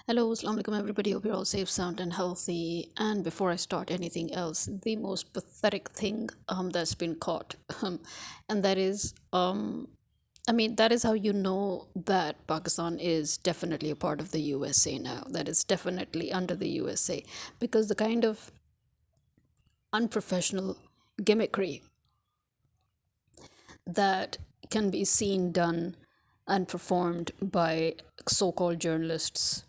Hello, Assalamu alaikum everybody. Hope you're all safe, sound, and healthy. And before I start anything else, the most pathetic thing that's been caught, and that is, that is how you know that Pakistan is definitely a part of the USA now. That is definitely under the USA because the kind of unprofessional gimmickry that can be seen done and performed by so-called journalists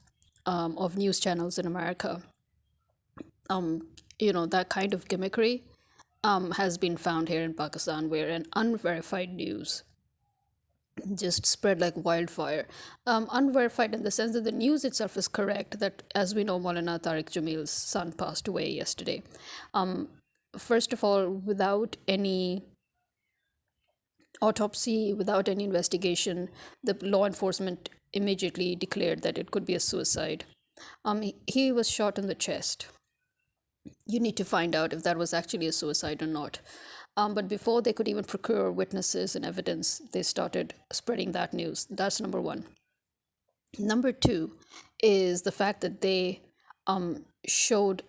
of news channels in America, um, that kind of gimmickry has been found here in Pakistan, where an unverified news just spread like wildfire. Unverified in the sense that the news itself is correct, that as we know, Maulana Tariq Jamil's son passed away yesterday. Um, First of all, without any autopsy, without any investigation, the law enforcement immediately declared that it could be a suicide. He was shot in the chest. You need to find out if that was actually a suicide or not. But before they could even procure witnesses and evidence, they started spreading that news. That's number one. Number two is the fact that they showed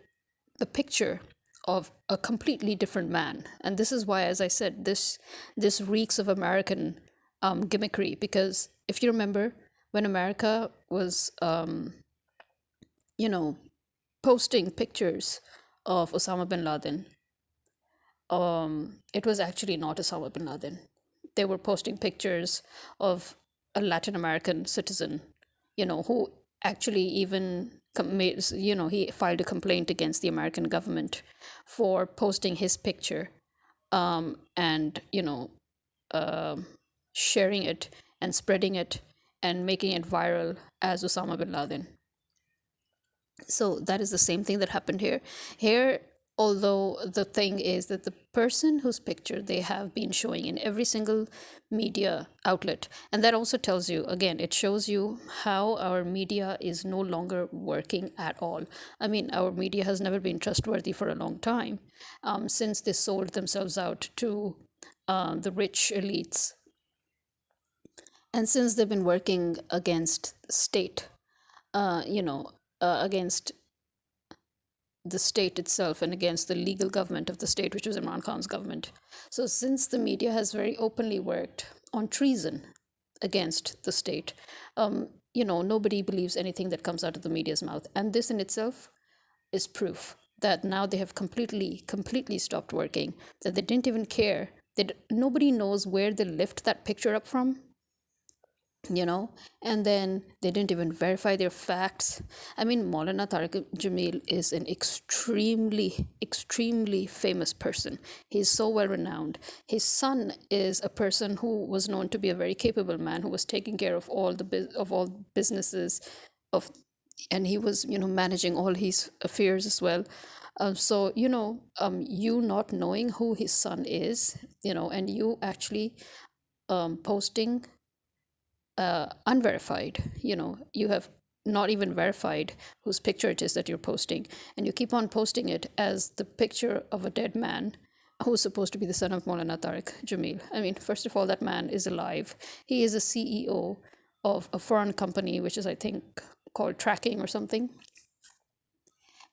the picture of a completely different man, and this is why, as I said, this reeks of American gimmickry. Because if you remember, when America was, you know, posting pictures of Osama bin Laden, it was actually not Osama bin Laden. They were posting pictures of a Latin American citizen, who actually even he filed a complaint against the American government for posting his picture, and sharing it and spreading it and making it viral as Osama bin Laden. So that is the same thing that happened here. Here, although the thing is that the person whose picture they have been showing in every single media outlet, and that also tells you, again, it shows you how our media is no longer working at all. I mean, our media has never been trustworthy for a long time, since they sold themselves out to the rich elites, and since they've been working against state, against the state itself and against the legal government of the state, which was Imran Khan's government. So, since the media has very openly worked on treason against the state, nobody believes anything that comes out of the media's mouth. And this in itself is proof that now they have completely stopped working, that they didn't even care, that nobody knows where they lift that picture up from, and then they didn't even verify their facts. I mean, Maulana Tariq Jamil is an extremely famous person. He's so well renowned. His son is a person who was known to be a very capable man, who was taking care of all businesses of, and he was managing all his affairs as well. So you not knowing who his son is, and you actually posting unverified. You have not even verified whose picture it is that you're posting, and you keep on posting it as the picture of a dead man who's supposed to be the son of Maulana Tariq Jamil. I mean, first of all, that man is alive. He is a CEO of a foreign company, which is, I think, called Tracking or something.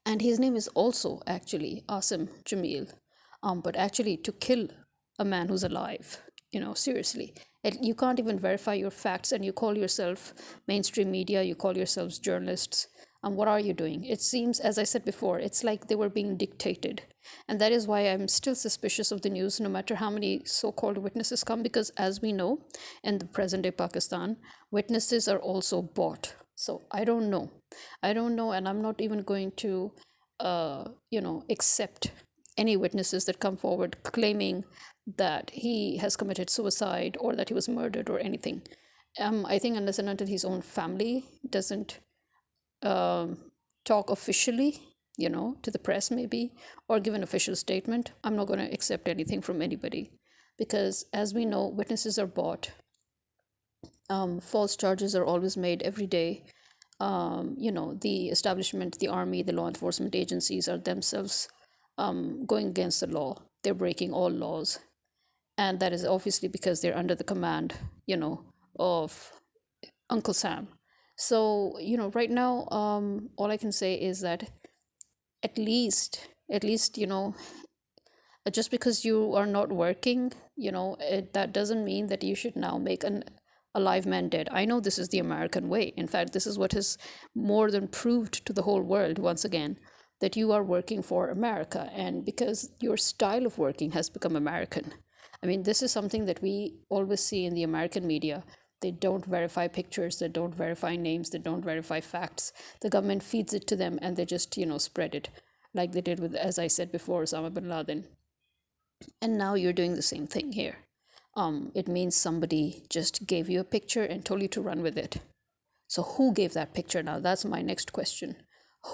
And his name is also actually Asim Jamil. But actually, to kill a man who's alive, seriously, you can't even verify your facts, and you call yourself mainstream media, you call yourselves journalists. And what are you doing? It seems, as I said before, it's like they were being dictated. And that is why I'm still suspicious of the news, no matter how many so called witnesses come, because as we know, in the present day Pakistan, witnesses are also bought. So I don't know. And I'm not even going to, accept any witnesses that come forward claiming that he has committed suicide or that he was murdered or anything. I think unless and until his own family doesn't talk officially, to the press maybe, or give an official statement, I'm not going to accept anything from anybody. Because as we know, witnesses are bought. False charges are always made every day. The establishment, the army, the law enforcement agencies are themselves going against the law. They're breaking all laws. And that is obviously because they're under the command, of Uncle Sam. So, right now, all I can say is that at least, just because you are not working, that doesn't mean that you should now make a live man dead. I know this is the American way. In fact, this is what has more than proved to the whole world once again that you are working for America, and because your style of working has become American. I mean, this is something that we always see in the American media. They don't verify pictures, they don't verify names, they don't verify facts. The government feeds it to them and they just, spread it like they did with, as I said before, Osama bin Laden. And now you're doing the same thing here. It means somebody just gave you a picture and told you to run with it. So who gave that picture now? That's my next question.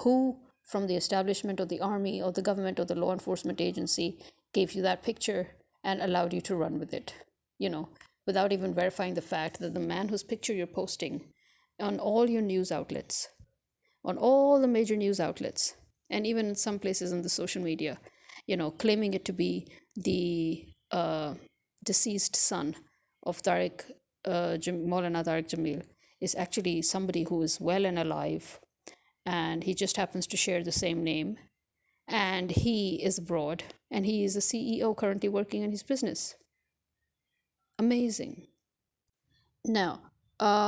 Who from the establishment or the army or the government or the law enforcement agency gave you that picture and allowed you to run with it? You know, without even verifying the fact that the man whose picture you're posting on all your news outlets, on all the major news outlets, and even in some places in the social media, claiming it to be the deceased son of Maulana Tariq Jamil, is actually somebody who is well and alive, and he just happens to share the same name, and he is abroad, and he is a CEO currently working in his business. Amazing. Now,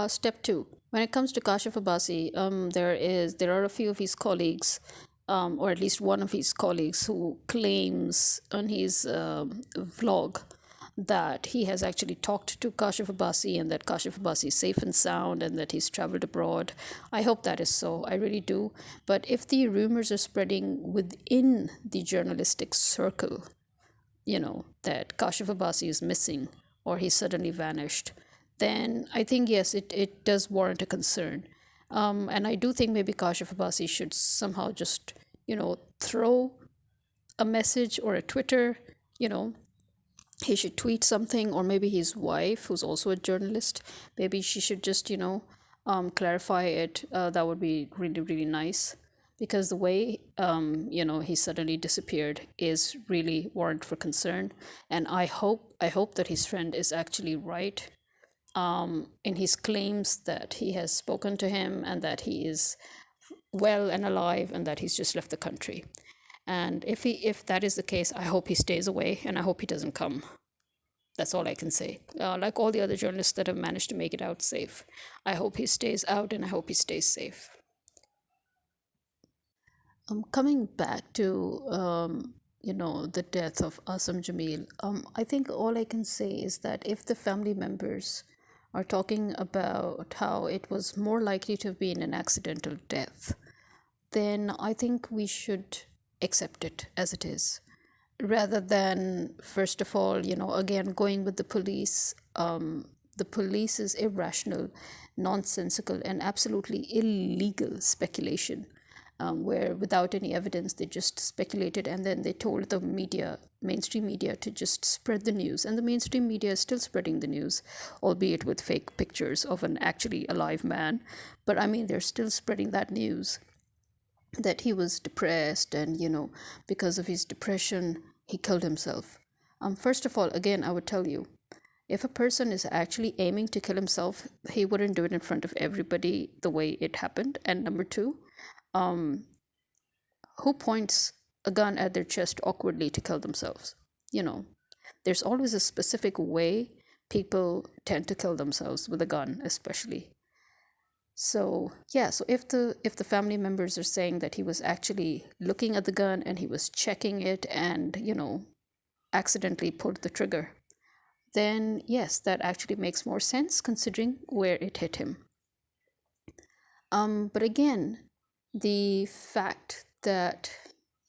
step two. When it comes to Kashif Abbasi, there are a few of his colleagues, or at least one of his colleagues, who claims on his vlog that he has actually talked to Kashif Abbasi and that Kashif Abbasi is safe and sound and that he's traveled abroad. I hope that is so. I really do. But if the rumors are spreading within the journalistic circle, that Kashif Abbasi is missing or he suddenly vanished, then I think, yes, it does warrant a concern. And I do think maybe Kashif Abbasi should somehow just, throw a message or a Twitter, you know, he should tweet something, or maybe his wife, who's also a journalist, maybe she should just, clarify it. That would be really, really nice, because the way, he suddenly disappeared is really warrant for concern. And I hope that his friend is actually right, in his claims that he has spoken to him and that he is well and alive and that he's just left the country. And if that is the case, I hope he stays away and I hope he doesn't come. That's all I can say. Like all the other journalists that have managed to make it out safe, I hope he stays out and I hope he stays safe. Coming back to the death of Asam Jamil, I think all I can say is that if the family members are talking about how it was more likely to have been an accidental death, then I think we should accept it as it is, rather than, first of all, again, going with the police. The police is irrational, nonsensical, and absolutely illegal speculation, where without any evidence they just speculated and then they told the media, mainstream media, to just spread the news. And the mainstream media is still spreading the news, albeit with fake pictures of an actually alive man. But I mean, they're still spreading that news that he was depressed and, because of his depression, he killed himself. First of all, again, I would tell you, if a person is actually aiming to kill himself, he wouldn't do it in front of everybody the way it happened. And number two, who points a gun at their chest awkwardly to kill themselves? You know, there's always a specific way people tend to kill themselves with a gun, especially. So yeah, so if the family members are saying that he was actually looking at the gun and he was checking it and, accidentally pulled the trigger, then yes, that actually makes more sense considering where it hit him. But again, the fact that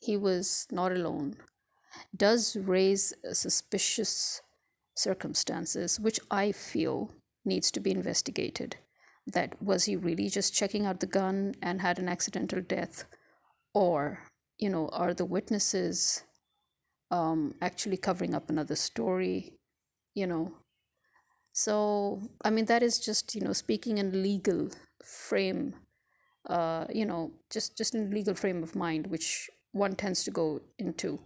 he was not alone does raise suspicious circumstances, which I feel needs to be investigated. That, was he really just checking out the gun and had an accidental death? Or, are the witnesses actually covering up another story? You know, so I mean, that is just, speaking in legal frame, just in legal frame of mind, which one tends to go into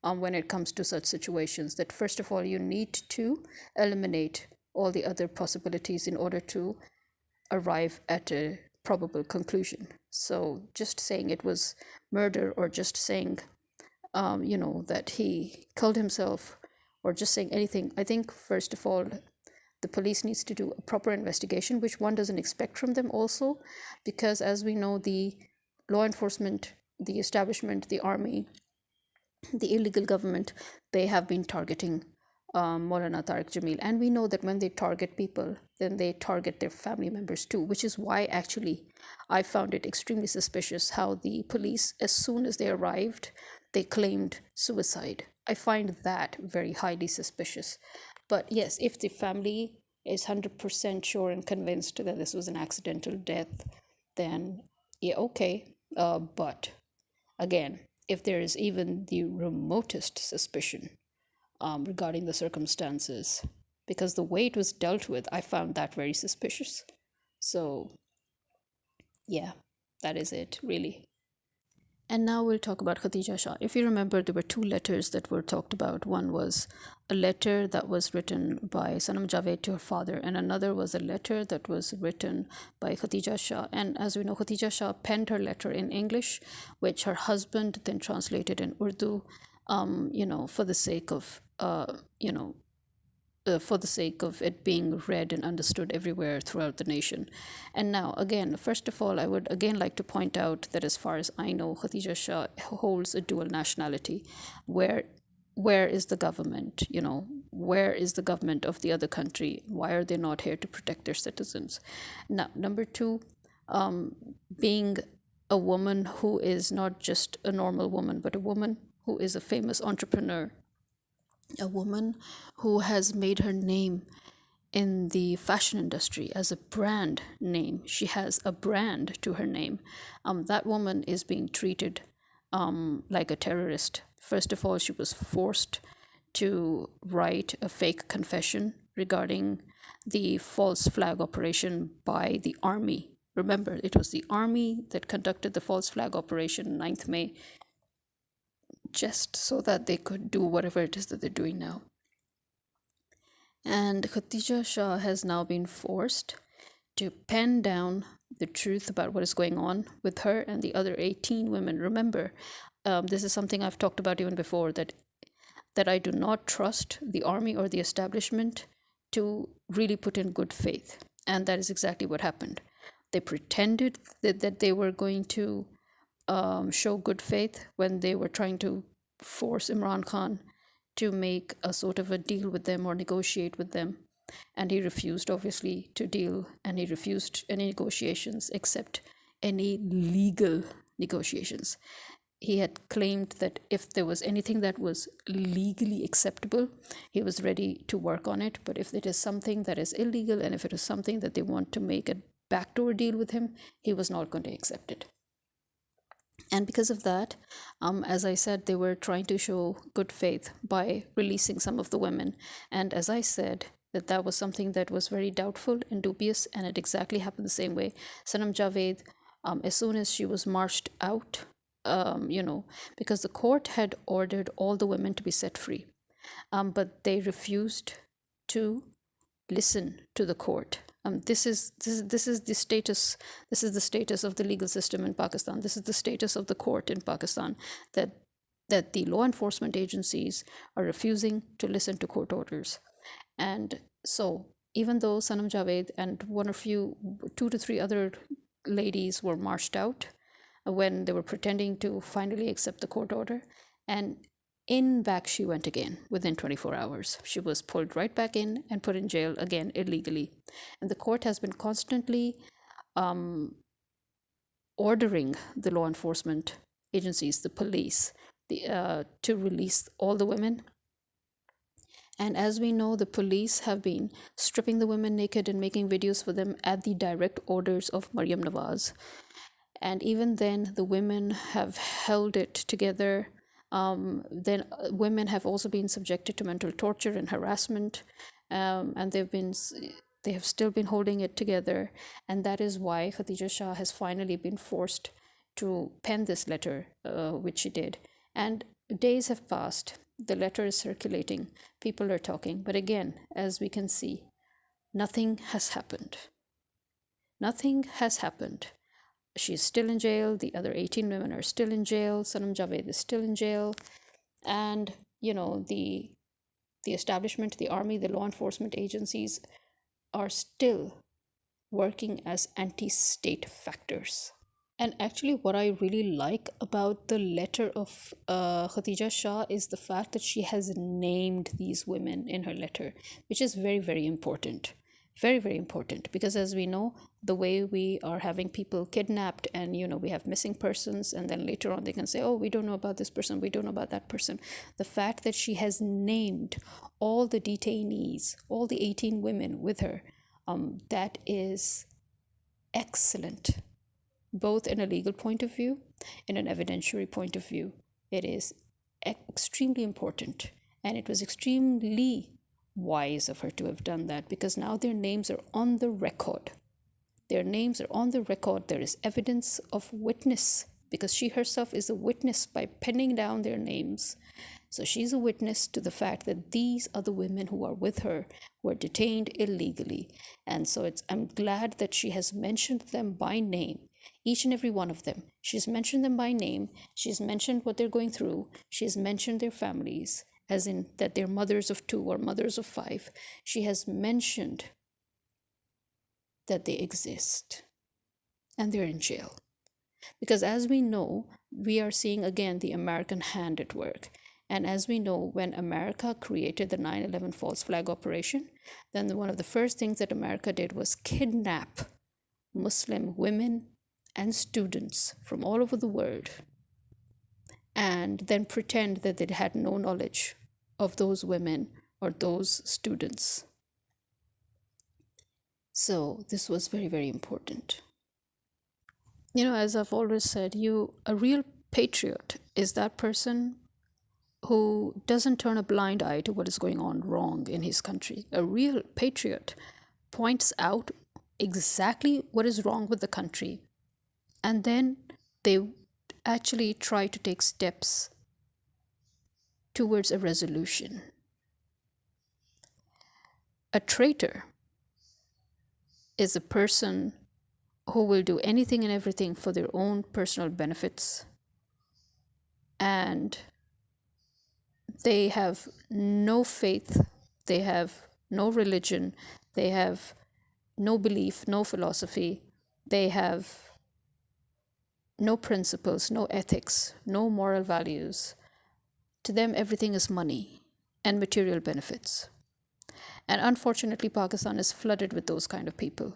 when it comes to such situations. That first of all, you need to eliminate all the other possibilities in order to arrive at a probable conclusion. So just saying it was murder, or just saying, that he killed himself, or just saying anything, I think, first of all, the police needs to do a proper investigation, which one doesn't expect from them also, because as we know, the law enforcement, the establishment, the army, the illegal government, they have been targeting Maulana Tariq Jamil. And we know that when they target people, then they target their family members too, which is why actually I found it extremely suspicious how the police, as soon as they arrived, they claimed suicide. I find that very highly suspicious. But yes, if the family is 100% sure and convinced that this was an accidental death, then yeah, okay. But again, if there is even the remotest suspicion regarding the circumstances, because the way it was dealt with, I found that very suspicious. So, yeah, that is it, really. And now we'll talk about Khatija Shah. If you remember, there were two letters that were talked about. One was a letter that was written by Sanam Javed to her father, and another was a letter that was written by Khatija Shah. And as we know, Khatija Shah penned her letter in English, which her husband then translated in Urdu, for the sake of, for the sake of it being read and understood everywhere throughout the nation. And now, again, first of all, I would again like to point out that as far as I know, Khatija Shah holds a dual nationality. Where where is the government? Where is the government of the other country? Why are they not here to protect their citizens? Now, number two, being a woman who is not just a normal woman, but a woman who is a famous entrepreneur, a woman who has made her name in the fashion industry as a brand name. She has a brand to her name. That woman is being treated like a terrorist. First of all, she was forced to write a fake confession regarding the false flag operation by the army. Remember, it was the army that conducted the false flag operation 9th May, just so that they could do whatever it is that they're doing now. And Khatija Shah has now been forced to pen down the truth about what is going on with her and the other 18 women. Remember, this is something I've talked about even before, that I do not trust the army or the establishment to really put in good faith. And that is exactly what happened. They pretended that they were going to show good faith when they were trying to force Imran Khan to make a sort of a deal with them or negotiate with them. And he refused, obviously, to deal, and he refused any negotiations except any legal negotiations. He had claimed that if there was anything that was legally acceptable, he was ready to work on it. But if it is something that is illegal, and if it is something that they want to make a backdoor deal with him, he was not going to accept it. And because of that, as I said, they were trying to show good faith by releasing some of the women. And as I said, that was something that was very doubtful and dubious, and it exactly happened the same way. Sanam Javed, as soon as she was marched out, because the court had ordered all the women to be set free, but they refused to listen to the court. This is the status. This is the status of the legal system in Pakistan. This is the status of the court in Pakistan, that the law enforcement agencies are refusing to listen to court orders. And so, even though Sanam Javed and two to three other ladies were marched out when they were pretending to finally accept the court order, and back she went again within 24 hours. She was pulled right back in and put in jail again illegally. And the court has been constantly ordering the law enforcement agencies, the police, to release all the women. And as we know, the police have been stripping the women naked and making videos for them at the direct orders of Maryam Nawaz. And even then, the women have held it together. Then women have also been subjected to mental torture and harassment, and they have still been holding it together. And that is why Khatija Shah has finally been forced to pen this letter, which she did. And days have passed. The letter is circulating. People are talking. But again, as we can see, nothing has happened. Nothing has happened. She's still in jail. The other 18 women are still in jail. Sanam Javed is still in jail. And, the establishment, the army, the law enforcement agencies are still working as anti state factors. And actually, what I really like about the letter of Khatija Shah is the fact that she has named these women in her letter, which is very, very important. Very, very important. Because as we know, the way we are having people kidnapped and, we have missing persons, and then later on they can say, oh, we don't know about this person, we don't know about that person. The fact that she has named all the detainees, all the 18 women with her, that is excellent, both in a legal point of view, in an evidentiary point of view. It is extremely important, and it was extremely wise of her to have done that, because now their names are on the record. Their names are on the record. There is evidence of witness, because she herself is a witness by penning down their names. So she's a witness to the fact that these other women who are with her were detained illegally. And so I'm glad that she has mentioned them by name, each and every one of them. She's mentioned them by name. She's mentioned what they're going through. She's mentioned their families, as in that they're mothers of 2 or mothers of 5. She has mentioned that they exist and they're in jail. Because as we know, we are seeing again the American hand at work. And as we know, when America created the 9/11 false flag operation, then one of the first things that America did was kidnap Muslim women and students from all over the world, and then pretend that they had no knowledge of those women or those students. So this was very, very important. As I've always said, a real patriot is that person who doesn't turn a blind eye to what is going on wrong in his country. A real patriot points out exactly what is wrong with the country, and then they actually try to take steps towards a resolution. A traitor is a person who will do anything and everything for their own personal benefits, and they have no faith, they have no religion, they have no belief, no philosophy, they have no principles, no ethics, no moral values. To them, everything is money and material benefits. And unfortunately, Pakistan is flooded with those kind of people,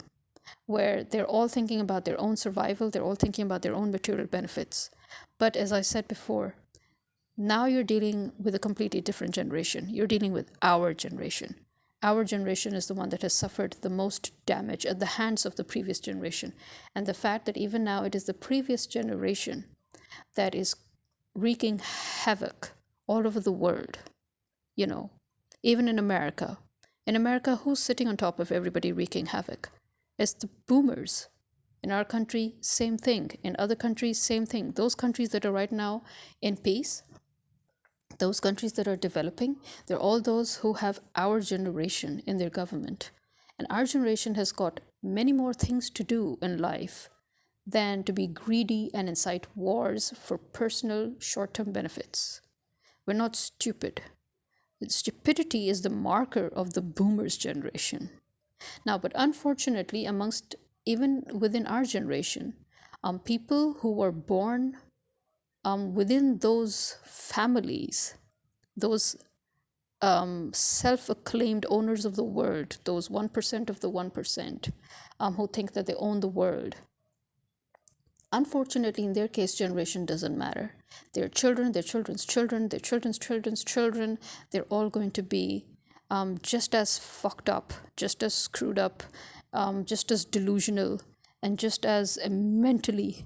where they're all thinking about their own survival, they're all thinking about their own material benefits. But as I said before, now you're dealing with a completely different generation. You're dealing with our generation. Our generation is the one that has suffered the most damage at the hands of the previous generation. And the fact that even now it is the previous generation that is wreaking havoc all over the world, even in America. In America, who's sitting on top of everybody wreaking havoc? It's the boomers. In our country, same thing. In other countries, same thing. Those countries that are right now in peace, those countries that are developing, they're all those who have our generation in their government. And our generation has got many more things to do in life than to be greedy and incite wars for personal short-term benefits. We're not stupid. Stupidity is the marker of the boomers generation. Now, but unfortunately, amongst even within our generation, people who were born within those families, those self-acclaimed owners of the world, those 1% of the 1%, who think that they own the world. Unfortunately, in their case, generation doesn't matter. Their children, their children's children, their children's children's children, they're all going to be just as fucked up, just as screwed up, just as delusional, and just as mentally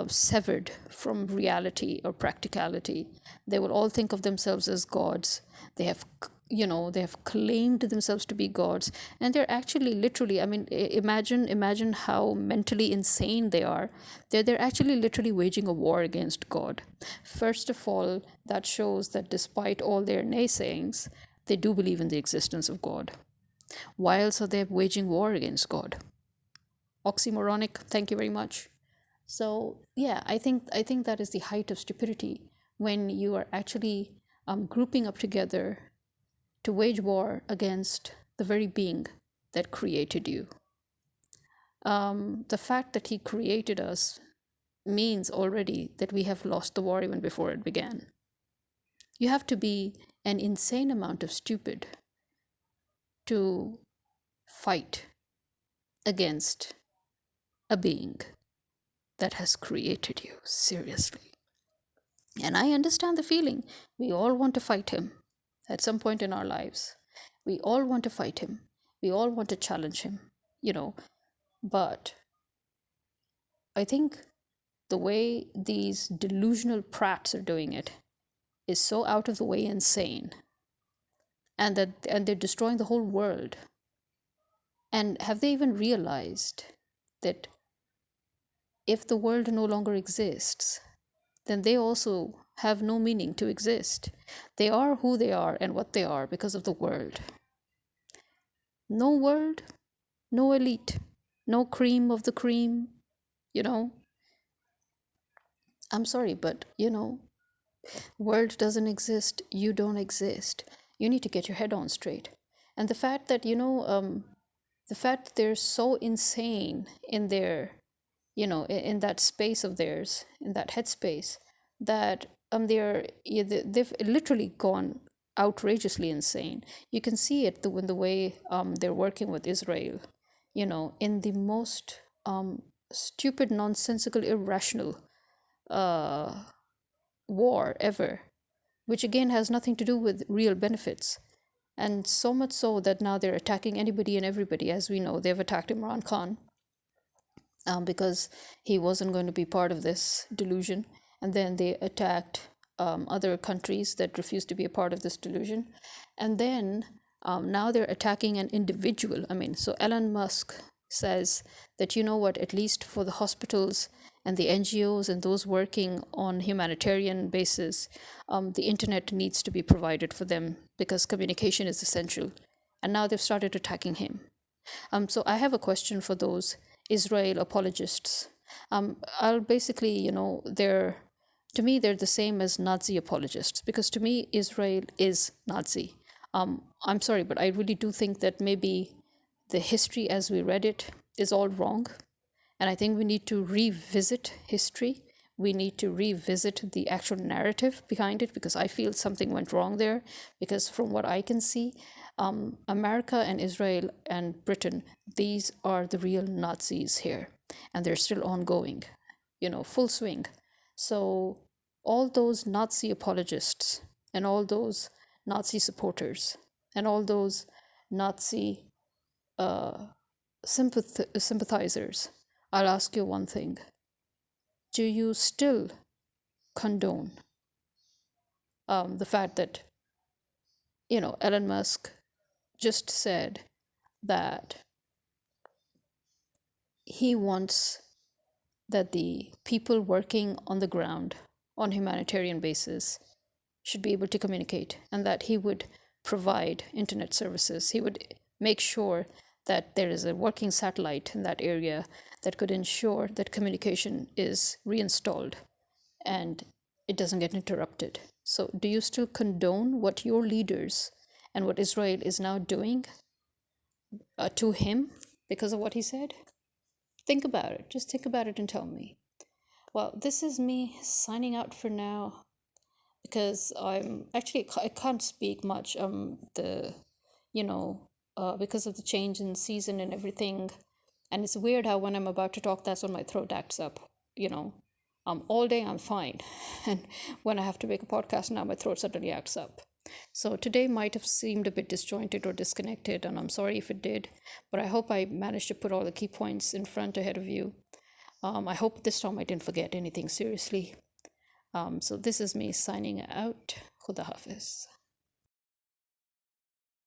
severed from reality or practicality. They will all think of themselves as gods. They have claimed themselves to be gods, and they're actually literally, I mean, imagine how mentally insane they are. They're actually literally waging a war against God. First of all, that shows that despite all their naysayings, they do believe in the existence of God. Why else are they waging war against God? oxymoronic. Thank you very much. So yeah, I think that is the height of stupidity, when you are actually grouping up together to wage war against the very being that created you. The fact that he created us means already that we have lost the war even before it began. You have to be an insane amount of stupid to fight against a being that has created you. Seriously. And I understand the feeling. We all want to fight him at some point in our lives. We all want to fight him. We all want to challenge him, you know. But I think the way these delusional prats are doing it is so out of the way insane. And they're destroying the whole world. And have they even realized that if the world no longer exists, then they also have no meaning to exist? They are who they are and what they are because of the world. No world, no elite, no cream of the cream, you know. I'm sorry, but world doesn't exist, you don't exist. You need to get your head on straight. And the fact that, the fact that they're so insane in their, in that space of theirs, in that headspace, that they've literally gone outrageously insane. You can see it in the way they're working with Israel, in the most stupid, nonsensical, irrational war ever, which again has nothing to do with real benefits. And so much so that now they're attacking anybody and everybody. As we know, they've attacked Imran Khan because he wasn't going to be part of this delusion. And then they attacked other countries that refused to be a part of this delusion. And then now they're attacking an individual. I mean, so Elon Musk says that, at least for the hospitals and the NGOs and those working on humanitarian basis, the internet needs to be provided for them because communication is essential. And now they've started attacking him. So I have a question for those Israel apologists. I'll basically, to me, they're the same as Nazi apologists, because to me, Israel is Nazi. I'm sorry, but I really do think that maybe the history as we read it is all wrong. And I think we need to revisit history. We need to revisit the actual narrative behind it, because I feel something went wrong there. Because from what I can see, America and Israel and Britain, these are the real Nazis here. And they're still ongoing, full swing. So all those Nazi apologists and all those Nazi supporters and all those Nazi sympathizers, I'll ask you one thing. Do you still condone the fact that, Elon Musk just said that he wants that the people working on the ground on humanitarian basis should be able to communicate, and that he would provide internet services? He would make sure that there is a working satellite in that area that could ensure that communication is reinstalled and it doesn't get interrupted. So do you still condone what your leaders and what Israel is now doing to him because of what he said? Think about it. Just think about it and tell me. Well, this is me signing out for now, because I can't speak much. Because of the change in season and everything, and it's weird how when I'm about to talk, that's when my throat acts up. All day I'm fine, and when I have to make a podcast now, my throat suddenly acts up. So today might have seemed a bit disjointed or disconnected, and I'm sorry if it did, but I hope I managed to put all the key points in front ahead of you. I hope this time I didn't forget anything seriously. So this is me signing out. Khuda Hafiz.